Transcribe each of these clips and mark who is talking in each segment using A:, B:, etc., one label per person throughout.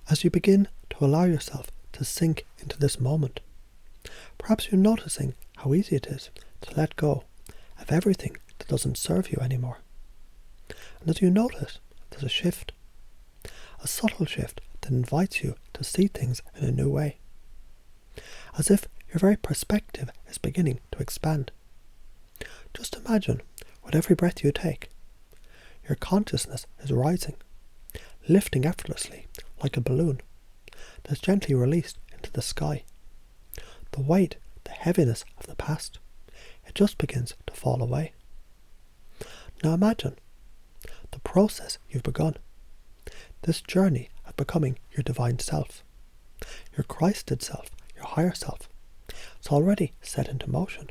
A: As you begin to allow yourself to sink into this moment, perhaps you're noticing how easy it is to let go of everything that doesn't serve you anymore. And as you notice, there's a shift, a subtle shift that invites you to see things in a new way, as if your very perspective is beginning to expand. Just imagine, with every breath you take, your consciousness is rising, lifting effortlessly like a balloon that's gently released into the sky. The weight, the heaviness of the past, it just begins to fall away. Now imagine the process you've begun, this journey of becoming your divine self, your Christed self, your higher self. It's already set into motion,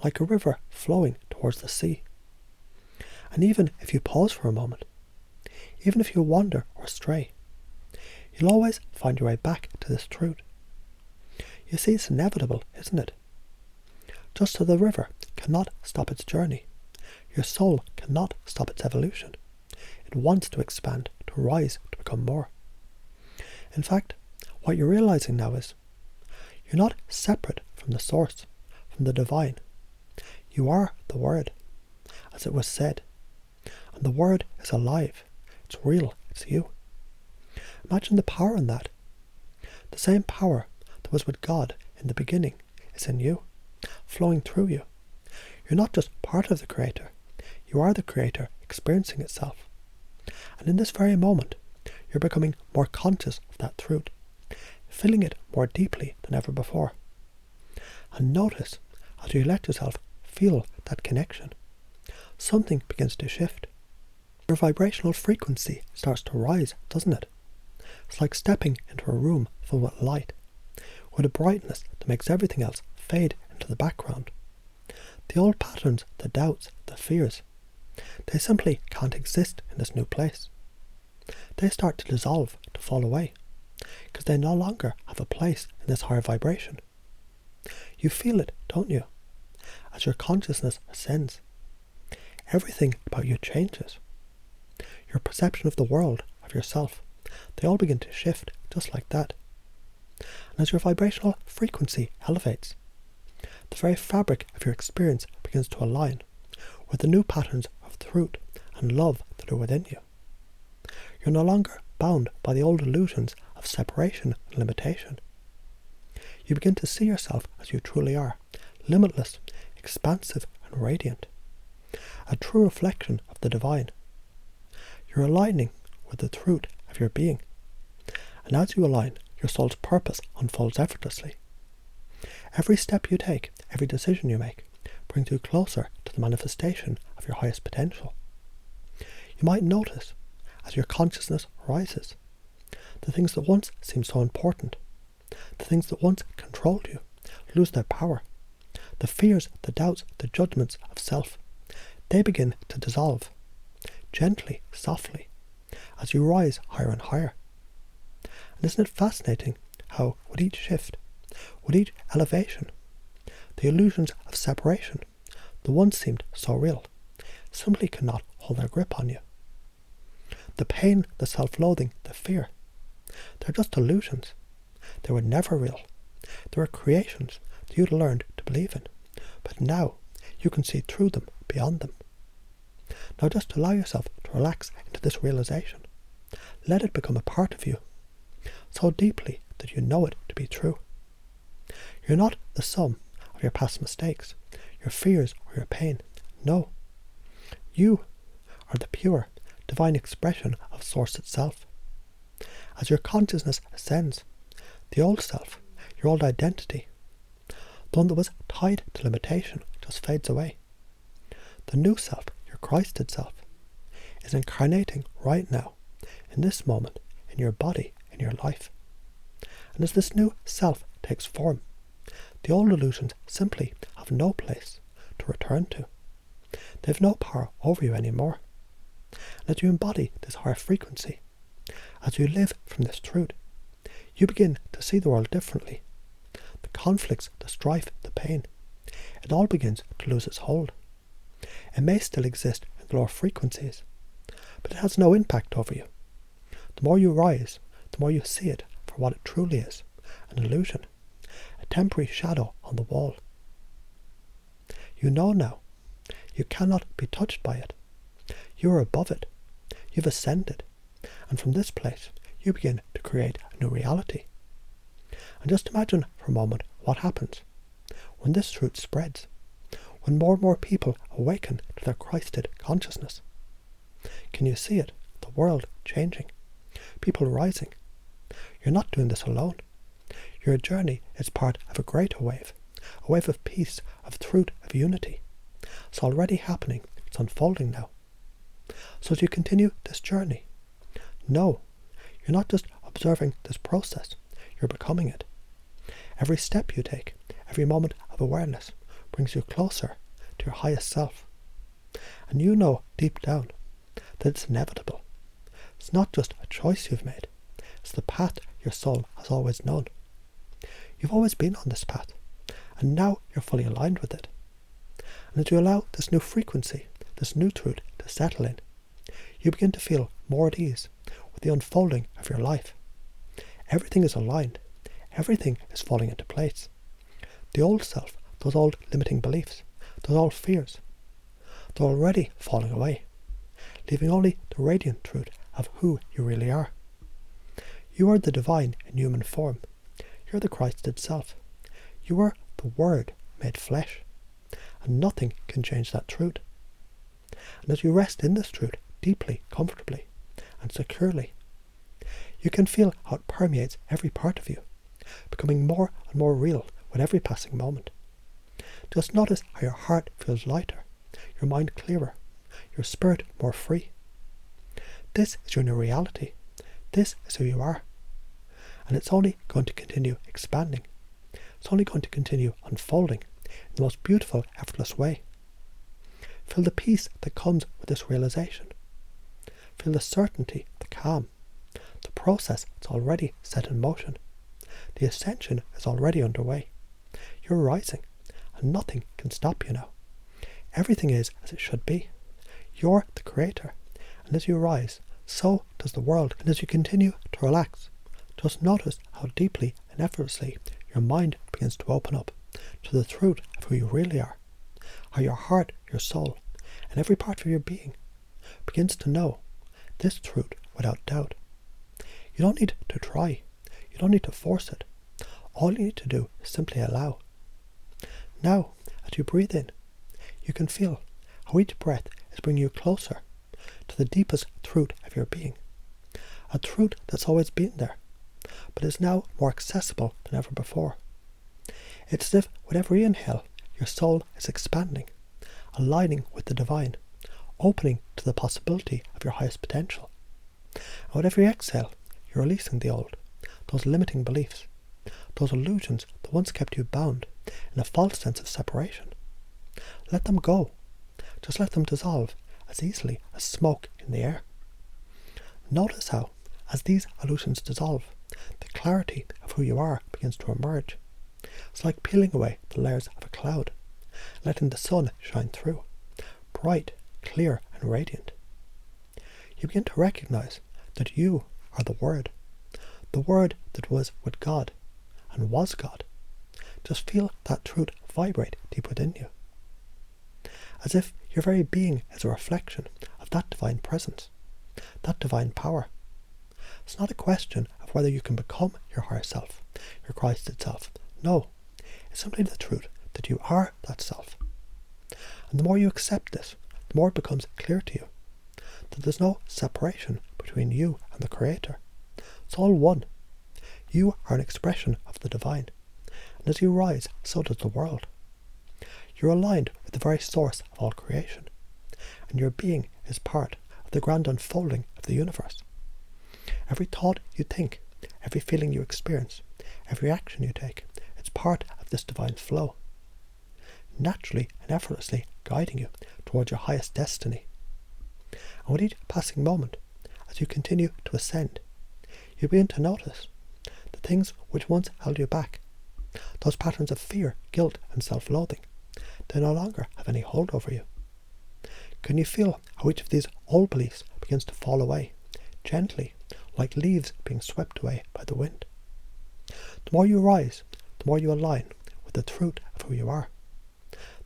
A: like a river flowing towards the sea. And even if you pause for a moment, even if you wander or stray, you'll always find your way back to this truth. You see, it's inevitable, isn't it? Just as the river cannot stop its journey, your soul cannot stop its evolution. It wants to expand, to rise, to become more. In fact, what you're realizing now is you're not separate from the source, from the divine. You are the Word, as it was said. And the Word is alive. It's real. It's you. Imagine the power in that. The same power that was with God in the beginning is in you, flowing through you. You're not just part of the Creator. You are the Creator experiencing itself. And in this very moment, you're becoming more conscious of that truth, feeling it more deeply than ever before. And notice, as you let yourself feel that connection, something begins to shift. Your vibrational frequency starts to rise, doesn't it? It's like stepping into a room full with light, with a brightness that makes everything else fade into the background. The old patterns, the doubts, the fears, they simply can't exist in this new place. They start to dissolve, to fall away, because they no longer have a place in this higher vibration. You feel it, don't you? As your consciousness ascends, everything about you changes. Your perception of the world, of yourself, they all begin to shift just like that. And as your vibrational frequency elevates, the very fabric of your experience begins to align with the new patterns of truth and love that are within you. You're no longer bound by the old illusions of separation and limitation. You begin to see yourself as you truly are, limitless, expansive and radiant, a true reflection of the divine. You're aligning with the truth of your being, and as you align, your soul's purpose unfolds effortlessly. Every step you take, every decision you make, brings you closer to the manifestation of your highest potential. You might notice, as your consciousness rises, the things that once seemed so important, the things that once controlled you, lose their power. The fears, the doubts, the judgments of self, they begin to dissolve, gently, softly, as you rise higher and higher. And isn't it fascinating how, with each shift, with each elevation, the illusions of separation, that once seemed so real, simply cannot hold their grip on you. The pain, the self-loathing, the fear, they're just illusions. They were never real. They were creations that you'd learned to believe in. But now you can see through them, beyond them. Now just allow yourself to relax into this realization. Let it become a part of you, so deeply that you know it to be true. You're not the sum of your past mistakes, your fears or your pain. No. You are the pure, divine expression of Source itself. As your consciousness ascends, the old self, your old identity, the one that was tied to limitation, just fades away. The new self, your Christed self, is incarnating right now, in this moment, in your body, in your life. And as this new self takes form, the old illusions simply have no place to return to. They have no power over you anymore. And as you embody this higher frequency, as you live from this truth, you begin to see the world differently. The conflicts, the strife, the pain, it all begins to lose its hold. It may still exist in the lower frequencies, but it has no impact over you. The more you rise, the more you see it for what it truly is, an illusion, a temporary shadow on the wall. You know now, you cannot be touched by it. You are above it. You've ascended. And from this place, you begin to create a new reality. And just imagine for a moment what happens when this truth spreads, when more and more people awaken to their Christed consciousness. Can you see it? The world changing. People rising. You're not doing this alone. Your journey is part of a greater wave, a wave of peace, of truth, of unity. It's already happening. It's unfolding now. So as you continue this journey, know you're not just observing this process, you're becoming it. Every step you take, every moment of awareness brings you closer to your highest self. And you know deep down that it's inevitable. It's not just a choice you've made, it's the path your soul has always known. You've always been on this path, and now you're fully aligned with it. And as you allow this new frequency, this new truth to settle in, you begin to feel more at ease with the unfolding of your life. Everything is aligned. Everything is falling into place. The old self, those old limiting beliefs, those old fears, they're already falling away, leaving only the radiant truth of who you really are. You are the divine in human form. You're the Christ itself. You are the Word made flesh, and nothing can change that truth. And as you rest in this truth deeply, comfortably, and securely, you can feel how it permeates every part of you, becoming more and more real with every passing moment. Just notice how your heart feels lighter, your mind clearer, your spirit more free. This is your new reality. This is who you are. And it's only going to continue expanding. It's only going to continue unfolding in the most beautiful, effortless way. Feel the peace that comes with this realization. Feel the certainty, the calm. The process is already set in motion. The ascension is already underway. You're rising, and nothing can stop you now. Everything is as it should be. You're the creator, and as you rise, so does the world. And as you continue to relax, just notice how deeply and effortlessly your mind begins to open up to the truth of who you really are. How your heart, your soul, and every part of your being begins to know this truth without doubt. You don't need to try. You don't need to force it. All you need to do is simply allow. Now, as you breathe in, you can feel how each breath is bringing you closer to the deepest truth of your being. A truth that's always been there, but is now more accessible than ever before. It's as if with every inhale, your soul is expanding, aligning with the divine, opening to the possibility of your highest potential. And with every exhale, you're releasing the old, those limiting beliefs, those illusions that once kept you bound in a false sense of separation. Let them go. Just let them dissolve as easily as smoke in the air. Notice how, as these illusions dissolve, the clarity of who you are begins to emerge. It's like peeling away the layers of a cloud, letting the sun shine through, bright, clear, and radiant. You begin to recognize that you are the Word that was with God and was God. Just feel that truth vibrate deep within you, as if your very being is a reflection of that divine presence, that divine power. It's not a question of whether you can become your higher self, your Christ itself. No, it's simply the truth that you are that self. And the more you accept this, the more it becomes clear to you that there's no separation between you and the Creator. It's all one. You are an expression of the divine, and as you rise, so does the world. You're aligned with the very source of all creation, and your being is part of the grand unfolding of the universe. Every thought you think, every feeling you experience, every action you take, it's part of this divine flow, naturally and effortlessly guiding you towards your highest destiny. And with each passing moment, as you continue to ascend, you begin to notice the things which once held you back, those patterns of fear, guilt, and self-loathing, they no longer have any hold over you. Can you feel how each of these old beliefs begins to fall away, gently, like leaves being swept away by the wind. The more you rise, the more you align with the truth of who you are,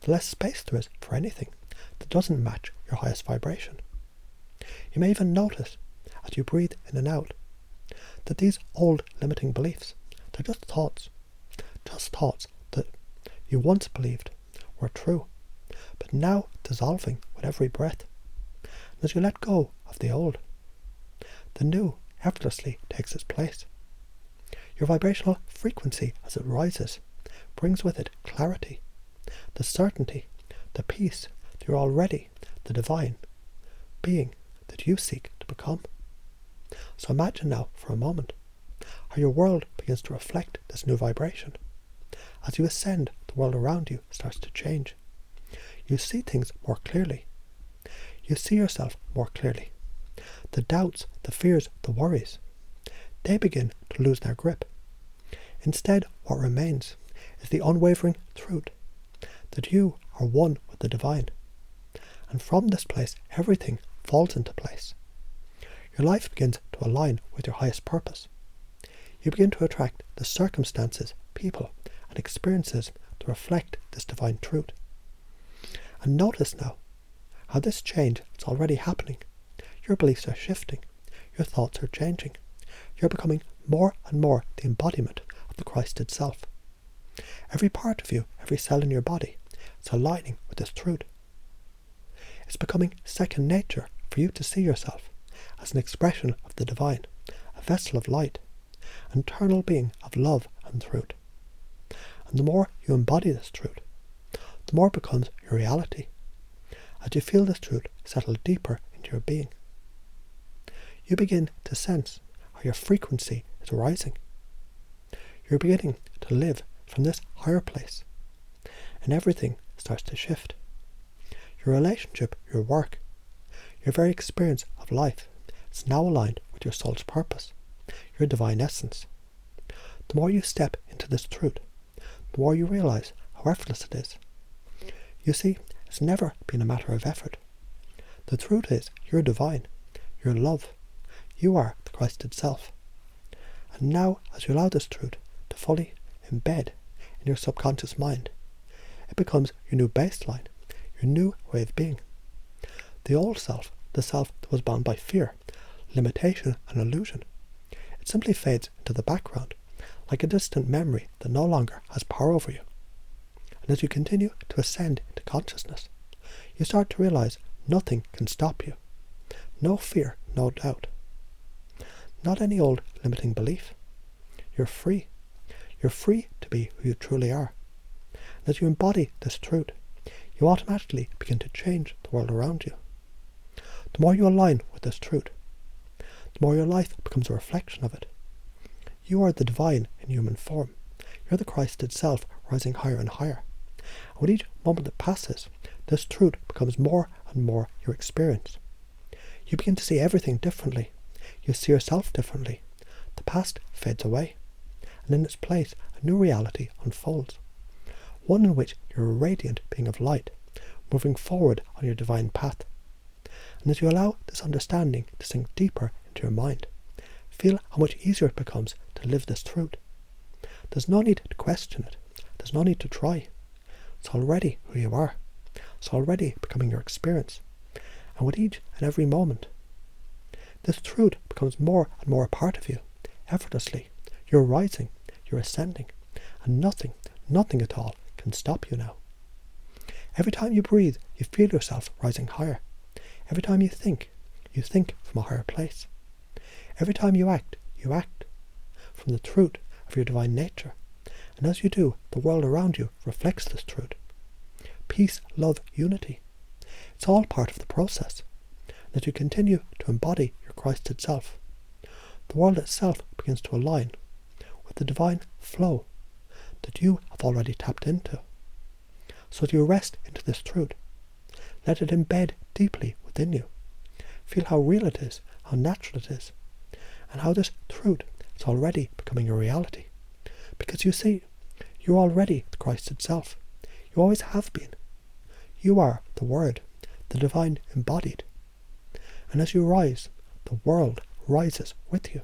A: the less space there is for anything that doesn't match your highest vibration. You may even notice, as you breathe in and out, that these old limiting beliefs, they're just thoughts that you once believed were true, but now dissolving with every breath. And as you let go of the old, the new effortlessly takes its place. Your vibrational frequency, as it rises, brings with it clarity, the certainty, the peace that you're already the divine being that you seek to become. So imagine now for a moment how your world begins to reflect this new vibration. As you ascend, the world around you starts to change. You see things more clearly. You see yourself more clearly. The doubts, the fears, the worries, they begin to lose their grip. Instead, what remains is the unwavering truth that you are one with the divine. And from this place, everything falls into place. Your life begins to align with your highest purpose. You begin to attract the circumstances, people, and experiences to reflect this divine truth. And notice now how this change is already happening. Your beliefs are shifting. Your thoughts are changing. You're becoming more and more the embodiment of the Christ itself. Every part of you, every cell in your body, is aligning with this truth. It's becoming second nature for you to see yourself as an expression of the divine, a vessel of light, an eternal being of love and truth. And the more you embody this truth, the more it becomes your reality, as you feel this truth settle deeper into your being. You begin to sense how your frequency is rising. You're beginning to live from this higher place, and everything starts to shift. Your relationship, your work, your very experience of life is now aligned with your soul's purpose, your divine essence. The more you step into this truth, the more you realize how effortless it is. You see, it's never been a matter of effort. The truth is, you're divine, you're love, you are the Christ itself. And now, as you allow this truth to fully embed in your subconscious mind, it becomes your new baseline, your new way of being. The old self, the self that was bound by fear, limitation and illusion, it simply fades into the background, like a distant memory that no longer has power over you. And as you continue to ascend into consciousness, you start to realize nothing can stop you. No fear, no doubt. Not any old limiting belief. You're free. You're free to be who you truly are. And as you embody this truth, you automatically begin to change the world around you. The more you align with this truth, the more your life becomes a reflection of it. You are the divine in human form. You're the Christ itself, rising higher and higher. And with each moment that passes, this truth becomes more and more your experience. You begin to see everything differently. You see yourself differently. The past fades away, and in its place a new reality unfolds. One in which you're a radiant being of light, moving forward on your divine path. And as you allow this understanding to sink deeper into your mind, feel how much easier it becomes to live this truth. There's no need to question it. There's no need to try. It's already who you are. It's already becoming your experience. And with each and every moment, this truth becomes more and more a part of you, effortlessly. You're rising, you're ascending, and nothing at all can stop you now. Every time you breathe, you feel yourself rising higher. Every time you think from a higher place. Every time you act from the truth of your divine nature. And as you do, the world around you reflects this truth. Peace, love, unity. It's all part of the process. As you continue to embody your Christ itself, the world itself begins to align with the divine flow that you have already tapped into. So as you rest into this truth, let it embed deeply within you. Feel how real it is, how natural it is, and how this truth is already becoming a reality. Because you see, you're already the Christ itself. You always have been. You are the Word, the divine embodied. And as you rise, the world rises with you.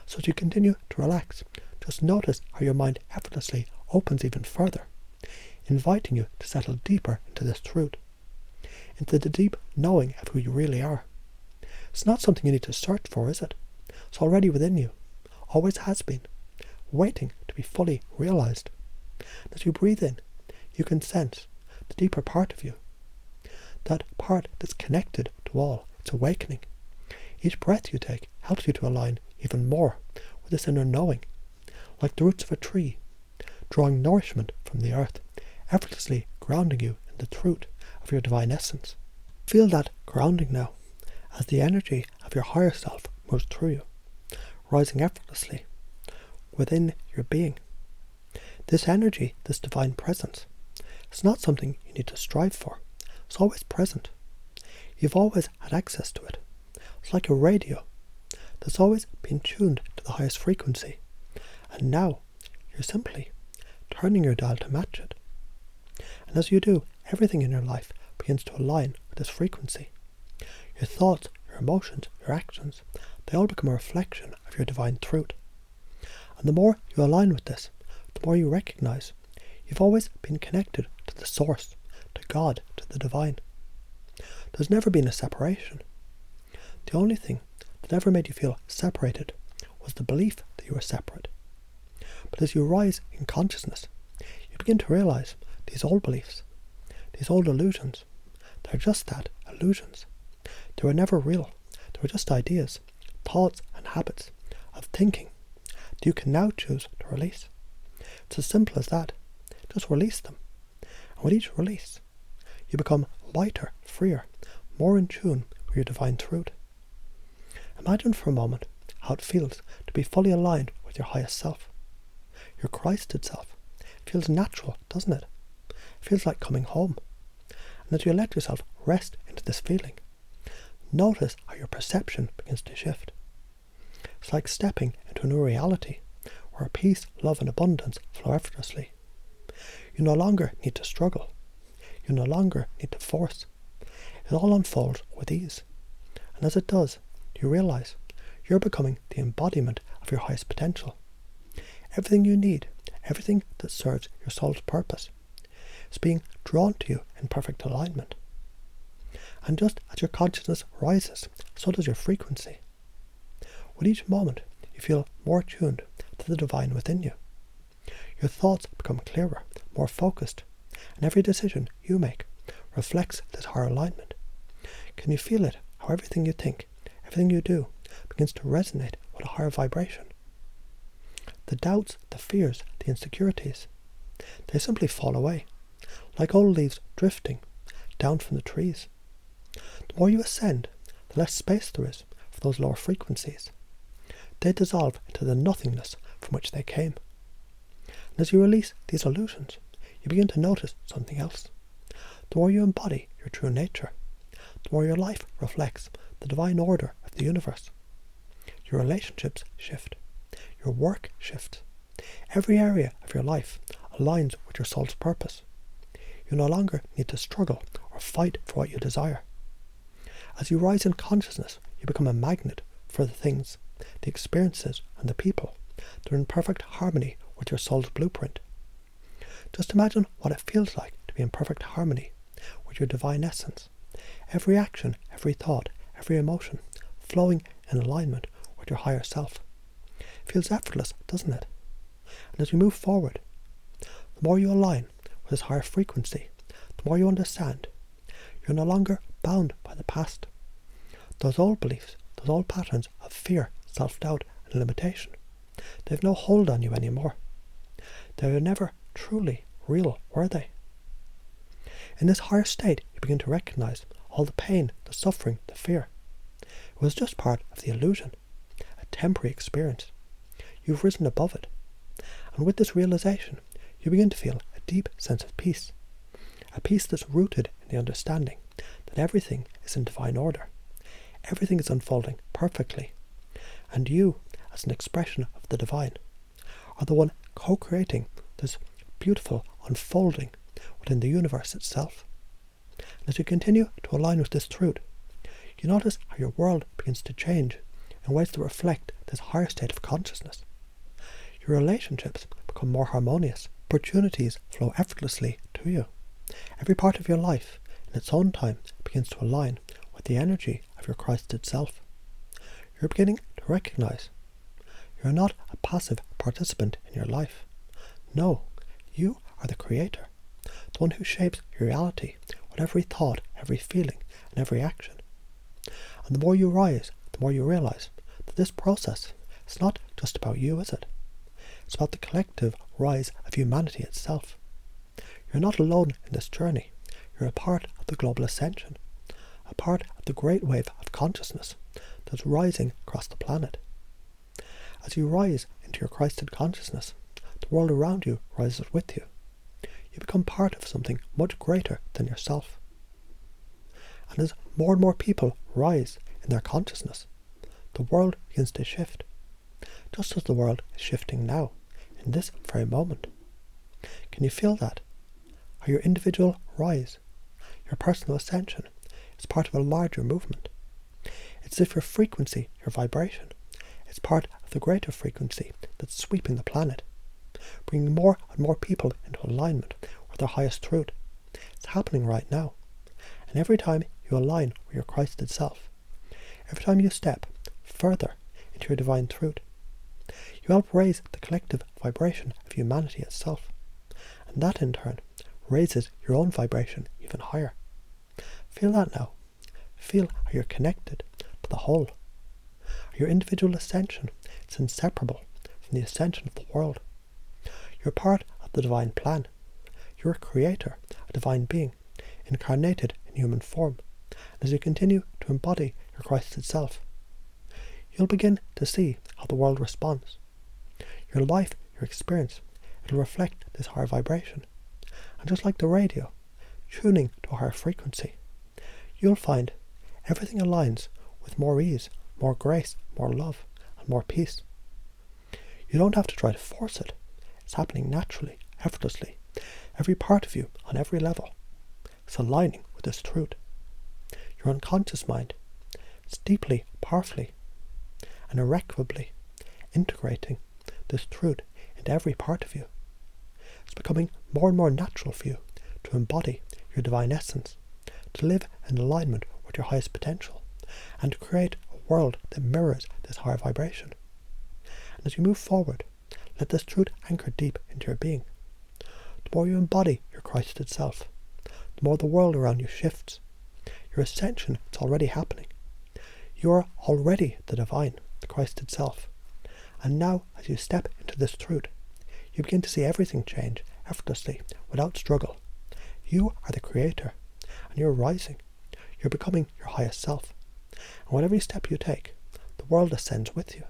A: So as you continue to relax, just notice how your mind effortlessly opens even further, inviting you to settle deeper into this truth, into the deep knowing of who you really are. It's not something you need to search for, is it? It's already within you, always has been, waiting to be fully realized. As you breathe in, you can sense the deeper part of you, that part that's connected to all. It's awakening. Each breath you take helps you to align even more with this inner knowing, like the roots of a tree, drawing nourishment from the earth, effortlessly grounding you in the truth of your divine essence. Feel that grounding now, as the energy of your higher self moves through you, rising effortlessly within your being. This energy, this divine presence, it's not something you need to strive for. It's always present. You've always had access to it. It's like a radio that's always been tuned to the highest frequency, and now you're simply turning your dial to match it. And as you do, everything in your life begins to align with this frequency. Your thoughts, your emotions, your actions, they all become a reflection of your divine truth. And the more you align with this, the more you recognize you've always been connected to the source, to God, to the divine. There's never been a separation. The only thing that ever made you feel separated was the belief that you were separate. But as you rise in consciousness, you begin to realize these old beliefs, these old illusions, they're just that, illusions. They were never real. They were just ideas, thoughts and habits of thinking that you can now choose to release. It's as simple as that. Just release them. And with each release, you become lighter, freer, more in tune with your divine truth. Imagine for a moment how it feels to be fully aligned with your highest self, your Christed self. It feels natural, doesn't it? It feels like coming home. And as you let yourself rest into this feeling, notice how your perception begins to shift. It's like stepping into a new reality, where peace, love and abundance flow effortlessly. You no longer need to struggle. You no longer need to force. It all unfolds with ease. And as it does, you realize you're becoming the embodiment of your highest potential. Everything you need, everything that serves your soul's purpose, is being drawn to you in perfect alignment. And just as your consciousness rises, so does your frequency. With each moment, you feel more tuned to the divine within you. Your thoughts become clearer, more focused, and every decision you make reflects this higher alignment. Can you feel it, how everything you think, everything you do, begins to resonate with a higher vibration? The doubts, the fears, the insecurities, they simply fall away, like old leaves drifting down from the trees. The more you ascend, the less space there is for those lower frequencies. They dissolve into the nothingness from which they came. And as you release these illusions, you begin to notice something else. The more you embody your true nature, the more your life reflects the divine order of the universe. Your relationships shift. Your work shifts. Every area of your life aligns with your soul's purpose. You no longer need to struggle or fight for what you desire. As you rise in consciousness, you become a magnet for the things, the experiences and the people that are in perfect harmony with your soul's blueprint. Just imagine what it feels like to be in perfect harmony with your divine essence. Every action, every thought, every emotion flowing in alignment with your higher self. It feels effortless, doesn't it? And as you move forward, the more you align with this higher frequency, the more you understand you're no longer bound by the past. Those old beliefs, those old patterns of fear, self-doubt and limitation, they've no hold on you anymore. They were never truly real, were they? In this higher state, you begin to recognize all the pain, the suffering, the fear. It was just part of the illusion, a temporary experience. You've risen above it. And with this realization, you begin to feel a deep sense of peace. A peace that's rooted in the understanding that everything is in divine order. Everything is unfolding perfectly. And you, as an expression of the divine, are the one co-creating this beautiful unfolding within the universe itself. And as you continue to align with this truth, you notice how your world begins to change in ways that reflect this higher state of consciousness. Your relationships become more harmonious. Opportunities flow effortlessly to you. Every part of your life, in its own time, begins to align with the energy of your Christed self. You're beginning to recognize you're not a passive participant in your life. No, you are the creator, the one who shapes your reality with every thought, every feeling, and every action. And the more you rise, the more you realize that this process is not just about you, is it? It's about the collective rise of humanity itself. You're not alone in this journey. You're a part of the global ascension, a part of the great wave of consciousness that's rising across the planet. As you rise into your Christed consciousness, the world around you rises with you. You become part of something much greater than yourself. And as more and more people rise in their consciousness, the world begins to shift, just as the world is shifting now, in this very moment. Can you feel that? How your individual rise, your personal ascension, is part of a larger movement. It's as if your frequency, your vibration, is part of the greater frequency that's sweeping the planet, bringing more and more people into alignment with their highest truth. It's happening right now. And every time you align with your Christed self, every time you step further into your divine truth, you help raise the collective vibration of humanity itself. And that in turn raises your own vibration even higher. Feel that now. Feel how you're connected to the whole. Your individual ascension is inseparable from the ascension of the world. You're part of the divine plan. You're a creator, a divine being, incarnated in human form. And as you continue to embody your Christed self, you'll begin to see how the world responds. Your life, your experience, it'll reflect this higher vibration. And just like the radio, tuning to a higher frequency, you'll find everything aligns with more ease, more grace, more love, and more peace. You don't have to try to force it. It's happening naturally, effortlessly. Every part of you, on every level, is aligning with this truth. Your unconscious mind is deeply, powerfully, and irrevocably integrating this truth into every part of you. It's becoming more and more natural for you to embody your divine essence, to live in alignment with your highest potential, and to create a world that mirrors this higher vibration. And as you move forward, let this truth anchor deep into your being. The more you embody your Christed self, the more the world around you shifts. Your ascension is already happening. You are already the divine, the Christed self. And now, as you step into this truth, you begin to see everything change effortlessly, without struggle. You are the creator, and you're rising. You're becoming your highest self. And with every step you take, the world ascends with you.